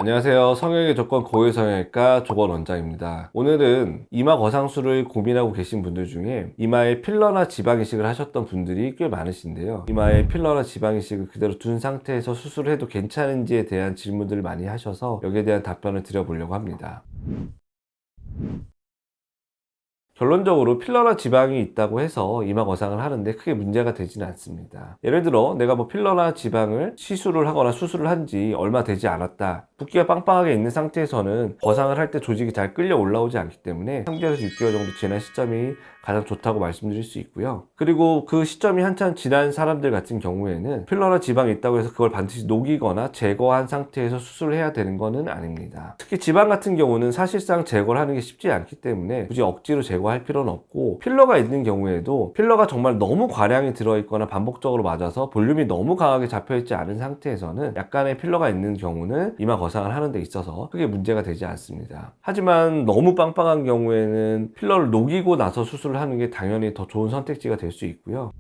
안녕하세요. 성형의 조건 고유성형외과 조건 원장입니다. 오늘은 이마 거상술을 고민하고 계신 분들 중에 이마에 필러나 지방 이식을 하셨던 분들이 꽤 많으신데요. 이마에 필러나 지방 이식을 그대로 둔 상태에서 수술을 해도 괜찮은지에 대한 질문들을 많이 하셔서 여기에 대한 답변을 드려보려고 합니다. 결론적으로 필러나 지방이 있다고 해서 이마 거상을 하는데 크게 문제가 되지는 않습니다. 예를 들어 내가 필러나 지방을 시술을 하거나 수술을 한 지 얼마 되지 않았다. 붓기가 빵빵하게 있는 상태에서는 거상을 할 때 조직이 잘 끌려 올라오지 않기 때문에 3개월에서 6개월 정도 지난 시점이 가장 좋다고 말씀드릴 수 있고요. 그리고 그 시점이 한참 지난 사람들 같은 경우에는 필러나 지방이 있다고 해서 그걸 반드시 녹이거나 제거한 상태에서 수술을 해야 되는 것은 아닙니다. 특히 지방 같은 경우는 사실상 제거를 하는 게 쉽지 않기 때문에 굳이 억지로 제거할 필요는 없고, 필러가 있는 경우에도 필러가 정말 너무 과량이 들어있거나 반복적으로 맞아서 볼륨이 너무 강하게 잡혀있지 않은 상태에서는 약간의 필러가 있는 경우는 이마 거상을 하는 데 있어서 크게 문제가 되지 않습니다. 하지만 너무 빵빵한 경우에는 필러를 녹이고 나서 수술을 하는 게 당연히 더 좋은 선택지가 될 수 있고요.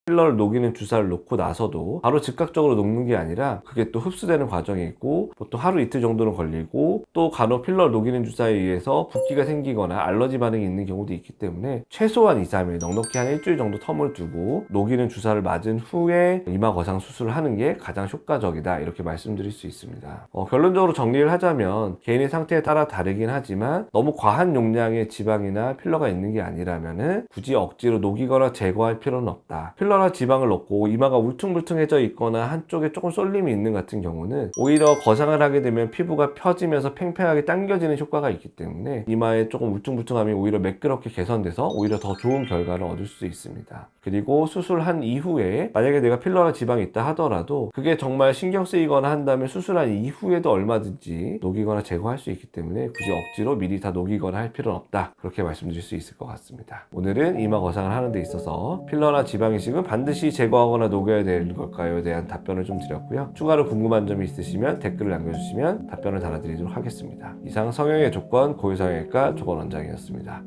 필러를 녹이는 주사를 놓고 나서도 바로 즉각적으로 녹는 게 아니라 그게 또 흡수되는 과정이 있고, 보통 하루 이틀 정도는 걸리고, 또 간혹 필러를 녹이는 주사에 의해서 붓기가 생기거나 알러지 반응이 있는 경우도 있기 때문에 최소한 2, 3일, 넉넉히 한 일주일 정도 텀을 두고 녹이는 주사를 맞은 후에 이마 거상 수술을 하는 게 가장 효과적이다, 이렇게 말씀드릴 수 있습니다. 결론적으로 정리를 하자면 개인의 상태에 따라 다르긴 하지만 너무 과한 용량의 지방이나 필러가 있는 게 아니라면은 굳이 억지로 녹이거나 제거할 필요는 없다. 필러나 지방을 넣고 이마가 울퉁불퉁해져 있거나 한쪽에 조금 쏠림이 있는 같은 경우는 오히려 거상을 하게 되면 피부가 펴지면서 팽팽하게 당겨지는 효과가 있기 때문에 이마에 조금 울퉁불퉁함이 오히려 매끄럽게 개선돼서 오히려 더 좋은 결과를 얻을 수 있습니다. 그리고 수술한 이후에 만약에 내가 필러나 지방이 있다 하더라도 그게 정말 신경 쓰이거나 한다면 수술한 이후에도 얼마든지 녹이거나 제거할 수 있기 때문에 굳이 억지로 미리 다 녹이거나 할 필요는 없다, 그렇게 말씀드릴 수 있을 것 같습니다. 오늘은 이마 거상을 하는 데 있어서 필러나 지방 이식은 반드시 제거하거나 녹여야 되는 걸까요에 대한 답변을 좀 드렸고요. 추가로 궁금한 점이 있으시면 댓글을 남겨주시면 답변을 달아드리도록 하겠습니다. 이상 성형의 조건 고유성형외과 조건 원장이었습니다.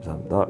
감사합니다.